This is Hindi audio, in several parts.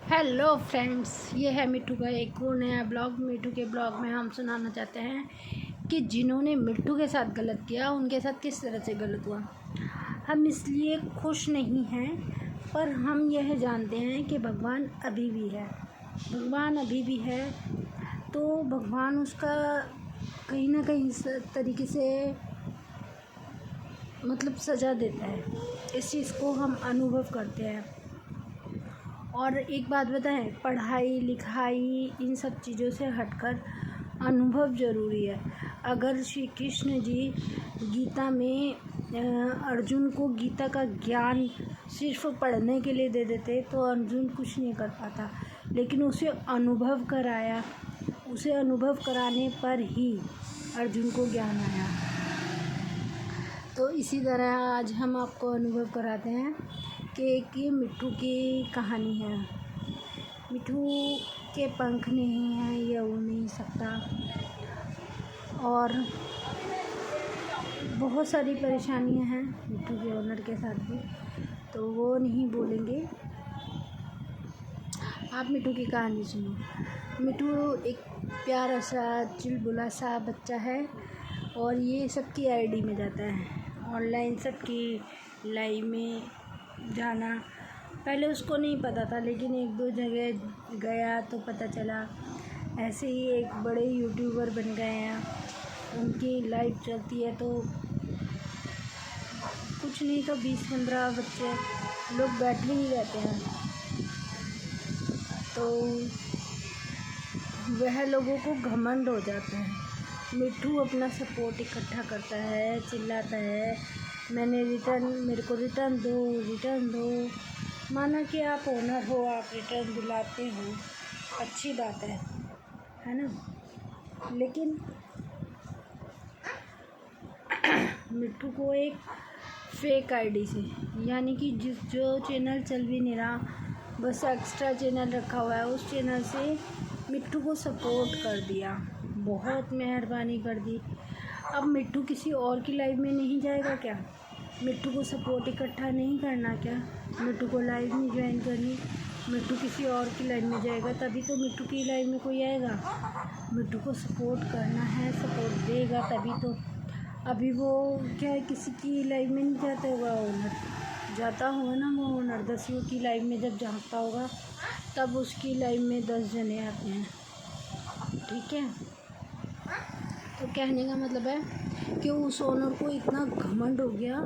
हेलो फ्रेंड्स, ये है मिट्टू का एक और नया ब्लॉग। मिट्टू के ब्लॉग में हम सुनाना चाहते हैं कि जिन्होंने मिट्टू के साथ गलत किया उनके साथ किस तरह से गलत हुआ। हम इसलिए खुश नहीं हैं, पर हम यह जानते हैं कि भगवान अभी भी है। भगवान अभी भी है तो भगवान उसका कहीं ना कहीं तरीके से मतलब सज़ा देता है। इस चीज़ को हम अनुभव करते हैं। और एक बात बताएं, पढ़ाई लिखाई इन सब चीज़ों से हटकर अनुभव ज़रूरी है। अगर श्री कृष्ण जी गीता में अर्जुन को गीता का ज्ञान सिर्फ पढ़ने के लिए दे देते तो अर्जुन कुछ नहीं कर पाता, लेकिन उसे अनुभव कराया। उसे अनुभव कराने पर ही अर्जुन को ज्ञान आया। तो इसी तरह आज हम आपको अनुभव कराते हैं कि ये मिट्टू की कहानी है। मिट्टू के पंख नहीं हैं, ये उड़ नहीं सकता और बहुत सारी परेशानियां हैं मिट्टू के ओनर के साथ भी, तो वो नहीं बोलेंगे। आप मिट्टू की कहानी सुनो। मिट्टू एक प्यारा सा चुलबुला सा बच्चा है और ये सबकी आईडी में जाता है, ऑनलाइन सबकी लाइव में जाना। पहले उसको नहीं पता था, लेकिन एक दो जगह गया तो पता चला। ऐसे ही एक बड़े यूट्यूबर बन गए हैं, उनकी लाइव चलती है तो कुछ नहीं तो 20-15 बच्चे लोग बैठे ही रहते हैं। तो वह लोगों को घमंड हो जाता है। मिट्टू अपना सपोर्ट इकट्ठा करता है, चिल्लाता है, मेरे को रिटर्न दो। माना कि आप ओनर हो, आप रिटर्न दिलाते हो, अच्छी बात है ना। लेकिन मिट्टू को एक फेक आईडी से, यानी कि जो चैनल चल भी नहीं रहा, बस एक्स्ट्रा चैनल रखा हुआ है, उस चैनल से मिट्टू को सपोर्ट कर दिया। बहुत मेहरबानी कर दी। अब मिट्टू किसी और की लाइव में नहीं जाएगा क्या? मिट्टू को सपोर्ट इकट्ठा नहीं करना क्या? मिट्टू को लाइव नहीं ज्वाइन करनी? मिट्टू किसी और की लाइव में जाएगा तभी तो मिट्टू की लाइव में कोई आएगा। मिट्टू को सपोर्ट करना है, सपोर्ट देगा तभी तो। अभी वो क्या है, किसी की लाइव में नहीं जाता होगा ओनर, जाता होगा ना वो ओनर 10 की लाइव में जब झाँकता होगा तब उसकी लाइव में 10 जने आते हैं। ठीक है, तो कहने का मतलब है कि उस ओनर को इतना घमंड हो गया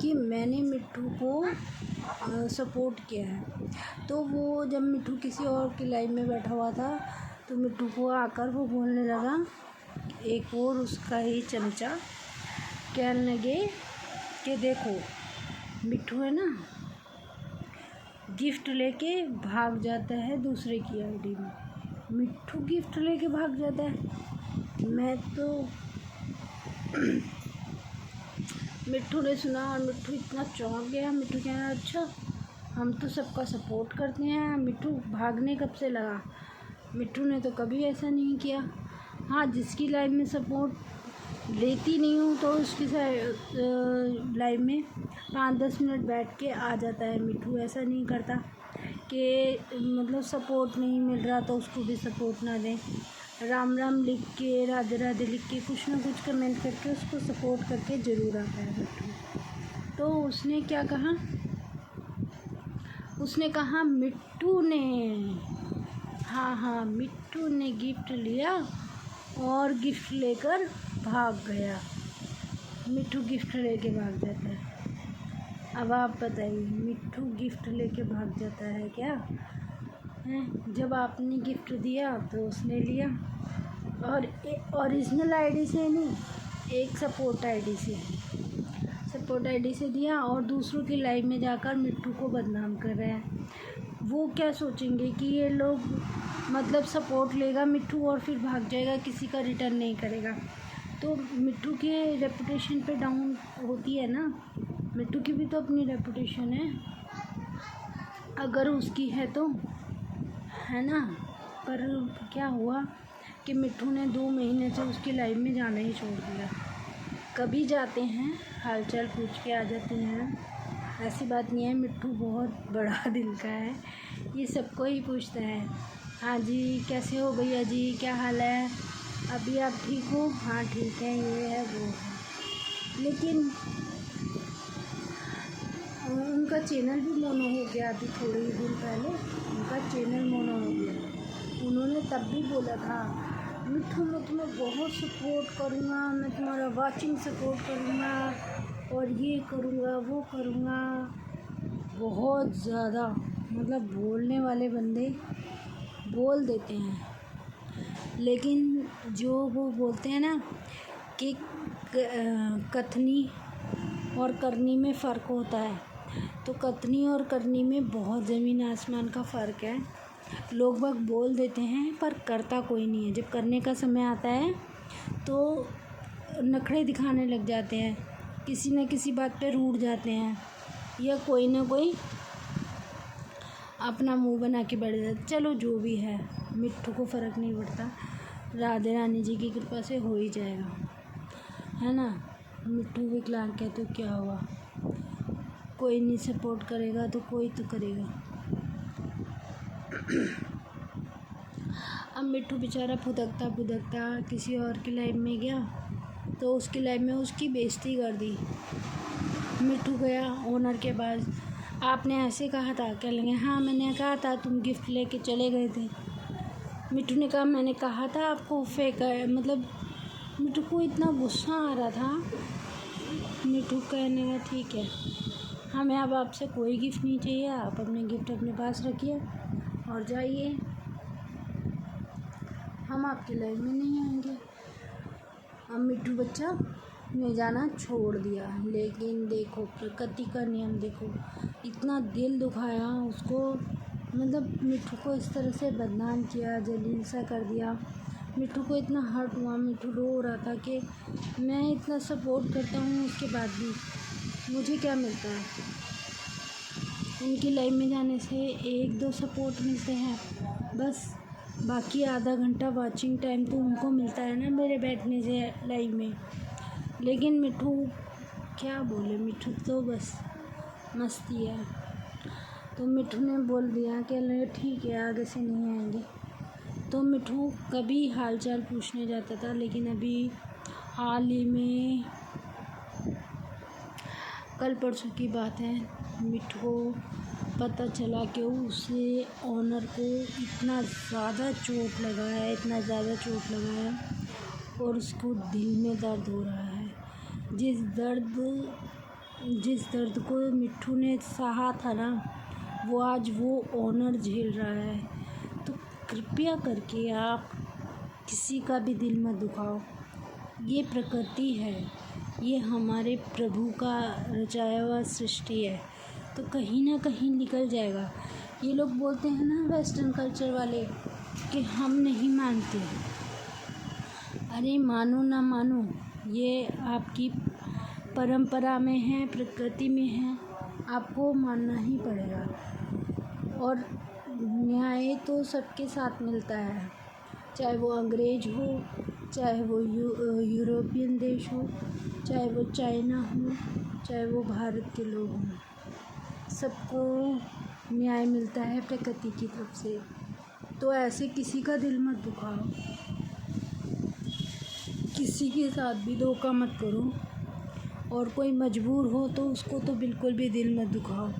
कि मैंने मिट्टू को सपोर्ट किया है। तो वो जब मिट्टू किसी और की लाइव में बैठा हुआ था तो मिट्टू को आकर वो बोलने लगा, एक और उसका ही चमचा कहने लगे कि देखो मिट्टू है ना, गिफ्ट लेके भाग जाता है दूसरे की आईडी में। मिट्टू गिफ्ट लेके भाग जाता है। मैं तो मिट्टू ने सुना और मिट्टू इतना चौंक गया। मिट्टू कह रहा, अच्छा हम तो सबका सपोर्ट करते हैं, मिट्टू भागने कब से लगा? मिट्टू ने तो कभी ऐसा नहीं किया। हाँ, जिसकी लाइव में सपोर्ट लेती नहीं हूँ तो उसकी लाइव में 5-10 मिनट बैठ के आ जाता है। मिट्टू ऐसा नहीं करता कि मतलब सपोर्ट नहीं मिल रहा तो उसको भी सपोर्ट ना दें। राम राम लिख के, राधे राधे लिख के, कुछ ना कुछ कमेंट करके उसको सपोर्ट करके ज़रूर आता है मिट्टू। तो उसने क्या कहा? उसने कहा मिट्टू ने, हाँ मिट्टू ने गिफ्ट लिया और गिफ्ट लेकर भाग गया। मिट्टू गिफ्ट लेके भाग जाता है। अब आप बताइए, मिट्टू गिफ्ट लेके भाग जाता है क्या? हैं, जब आपने गिफ्ट दिया तो उसने लिया, और ओरिजिनल आईडी से नहीं, एक सपोर्ट आईडी से दिया और दूसरों की लाइव में जाकर मिट्टू को बदनाम कर रहे हैं। वो क्या सोचेंगे कि ये लोग मतलब सपोर्ट लेगा मिट्टू और फिर भाग जाएगा, किसी का रिटर्न नहीं करेगा, तो मिट्टू के रेपुटेशन पे डाउन होती है ना। मिट्टू की भी तो अपनी रेपुटेशन है, अगर उसकी है तो, है ना। पर क्या हुआ कि मिट्टू ने 2 महीने से उसकी लाइव में जाना ही छोड़ दिया। कभी जाते हैं, हालचाल पूछ के आ जाते हैं, ऐसी बात नहीं है। मिट्टू बहुत बड़ा दिल का है, ये सबको ही पूछता है। हाँ जी, कैसे हो भैया जी, क्या हाल है, अभी आप ठीक हो? हाँ ठीक है, ये है वो है। लेकिन उनका चैनल भी मोनो हो गया। अभी थोड़े ही दिन पहले उनका चैनल मोनो हो गया। उन्होंने तब भी बोला था, मिट्ठू मैं तुम्हें बहुत सपोर्ट करूँगा, मैं तुम्हारा वाचिंग सपोर्ट करूँगा और ये करूँगा वो करूँगा। बहुत ज़्यादा मतलब बोलने वाले बंदे बोल देते हैं, लेकिन जो वो बोलते हैं ना कि कथनी और करनी में फ़र्क होता है, तो कथनी और करनी में बहुत ज़मीन आसमान का फ़र्क है। लोग बाग बोल देते हैं पर करता कोई नहीं है। जब करने का समय आता है तो नखरे दिखाने लग जाते हैं, किसी न किसी बात पे रूठ जाते हैं या कोई ना कोई अपना मुंह बना के बैठ जाता। चलो जो भी है, मिट्ठू को फ़र्क नहीं पड़ता, राधे रानी जी की कृपा से हो ही जाएगा, है ना। मिट्ठू विकलांग है तो क्या हुआ, कोई नहीं सपोर्ट करेगा तो कोई तो करेगा। अब मिट्ठू बेचारा फुदकता फुदकता किसी और की लाइफ में गया तो उसकी लाइफ में उसकी बेइज्जती कर दी। मिट्ठू गया ओनर के पास, आपने ऐसे कहा था, क्या लगे हाँ मैंने कहा था, तुम गिफ्ट लेके चले गए थे। मिट्ठू ने कहा मैंने कहा था आपको फेंक, मतलब मिट्ठू को इतना गुस्सा आ रहा था। मिट्ठू कहने लगा ठीक है, हमें अब आपसे कोई गिफ्ट नहीं चाहिए, आप अपने गिफ्ट अपने पास रखिए और जाइए, हम आपकी लाइफ में नहीं आएंगे। अब मिट्ठू बच्चा ने जाना छोड़ दिया। लेकिन देखो प्रकृति का नियम देखो, इतना दिल दुखाया उसको, मतलब मिट्ठू को इस तरह से बदनाम किया, जलील सा कर दिया। मिट्ठू को इतना हर्ट हुआ, मिट्ठू रो रहा था कि मैं इतना सपोर्ट करता हूँ उसके बाद भी मुझे क्या मिलता है। उनकी लाइफ में जाने से एक दो सपोर्ट मिलते हैं बस, बाकी आधा घंटा वॉचिंग टाइम तो उनको मिलता है ना मेरे बैठने से लाइव में। लेकिन मिट्ठू क्या बोले, मिट्ठू तो बस मस्ती है। तो मिट्ठू ने बोल दिया कि ठीक है आगे से नहीं आएंगे। तो मिट्ठू कभी हालचाल पूछने जाता था, लेकिन अभी हाल ही में कल परसों की बात है, मिट्ठू को पता चला कि उसे ओनर को इतना ज़्यादा चोट लगा है, इतना ज़्यादा चोट लगा है और उसको दिल में दर्द हो रहा है। जिस दर्द को मिट्ठू ने सहा था ना, वो आज वो ओनर झेल रहा है। तो कृपया करके आप किसी का भी दिल मत दुखाओ, ये प्रकृति है, ये हमारे प्रभु का रचाया हुआ सृष्टि है, तो कहीं ना कहीं निकल जाएगा। ये लोग बोलते हैं ना वेस्टर्न कल्चर वाले कि हम नहीं मानते, अरे मानो ना मानो, ये आपकी परंपरा में है, प्रकृति में है, आपको मानना ही पड़ेगा। और न्याय तो सबके साथ मिलता है, चाहे वो अंग्रेज हो, चाहे वो यूरोपियन देश हो, चाहे वो चाइना हो, चाहे वो भारत के लोग हों, सबको न्याय मिलता है प्रकृति की तरफ से। तो ऐसे किसी का दिल मत दुखाओ, किसी के साथ भी धोखा मत करो, और कोई मजबूर हो तो उसको तो बिल्कुल भी दिल मत दुखाओ।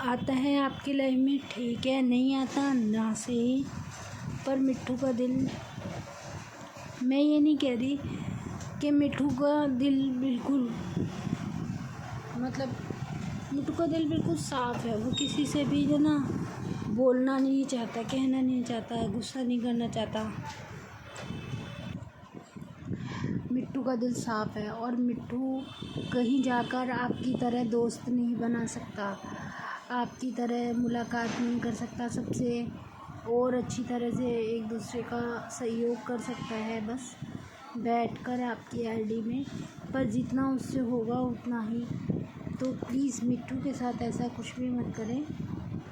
आता है आपकी लाइफ में ठीक है, नहीं आता ना सही, पर मिट्ठू का दिल, मैं ये नहीं कह रही कि मिट्ठू का दिल बिल्कुल, मतलब मिट्ठू का दिल बिल्कुल साफ़ है, वो किसी से भी जो ना बोलना नहीं चाहता, कहना नहीं चाहता, गुस्सा नहीं करना चाहता। मिट्ठू का दिल साफ़ है और मिट्ठू कहीं जाकर आपकी तरह दोस्त नहीं बना सकता, आपकी तरह मुलाकात नहीं कर सकता सबसे, और अच्छी तरह से एक दूसरे का सहयोग कर सकता है बस बैठकर आपकी आईडी में, पर जितना उससे होगा उतना ही। तो प्लीज़ मिट्ठू के साथ ऐसा कुछ भी मत करें।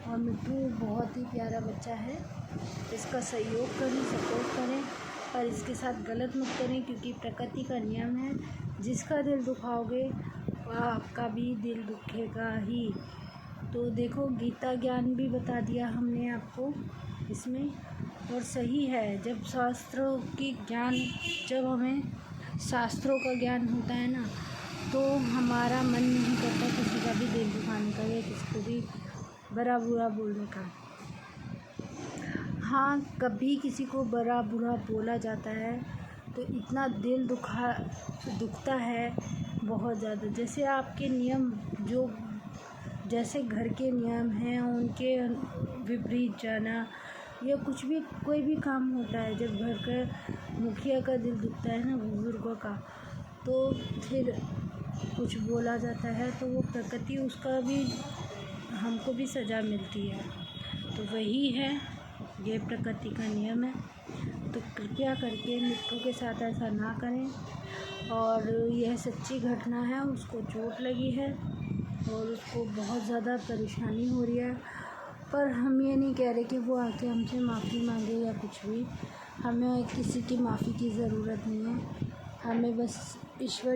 और मिट्ठू बहुत ही प्यारा बच्चा है, इसका सहयोग करें, सपोर्ट करें, पर इसके साथ गलत मत करें, क्योंकि प्रकृति का नियम है, जिसका दिल दुखाओगे आपका भी दिल दुखेगा ही। तो देखो गीता ज्ञान भी बता दिया हमने आपको इसमें, और सही है। जब शास्त्रों की ज्ञान, जब हमें शास्त्रों का ज्ञान होता है ना, तो हमारा मन नहीं करता किसी का भी दिल दुखाने का या किसी को भी बुरा बुरा बोलने का। हाँ, कभी किसी को बुरा बुरा बोला जाता है तो इतना दिल दुखता है बहुत ज़्यादा। जैसे आपके नियम, जो जैसे घर के नियम हैं उनके विपरीत जाना, या कुछ भी कोई भी काम होता है, जब घर का मुखिया का दिल दुखता है ना, बुजुर्गों का, तो फिर कुछ बोला जाता है तो वो प्रकृति उसका भी, हमको भी सज़ा मिलती है। तो वही है, ये प्रकृति का नियम है। तो कृपया करके मिट्ठू के साथ ऐसा ना करें। और यह सच्ची घटना है, उसको चोट लगी है और उसको बहुत ज़्यादा परेशानी हो रही है। पर हम ये नहीं कह रहे कि वो आके हमसे माफ़ी मांगे या कुछ भी। हमें किसी की माफ़ी की ज़रूरत नहीं है। हमें बस ईश्वर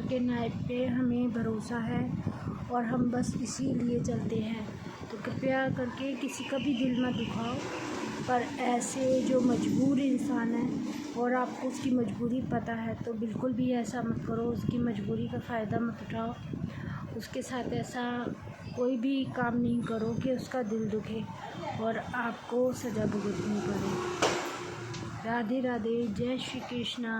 के न्याय पे हमें भरोसा है और हम बस इसीलिए चलते हैं। तो कृपया करके किसी का भी दिल मत दुखाओ। पर ऐसे जो मजबूर इंसान है और आपको उसकी मजबूरी पता है, तो बिल्कुल भी ऐसा मत करो, उसकी मजबूरी का फ़ायदा मत उठाओ। उसके साथ ऐसा कोई भी काम नहीं करो कि उसका दिल दुखे और आपको सज़ा भुगतनी पड़े। राधे राधे, जय श्री कृष्णा।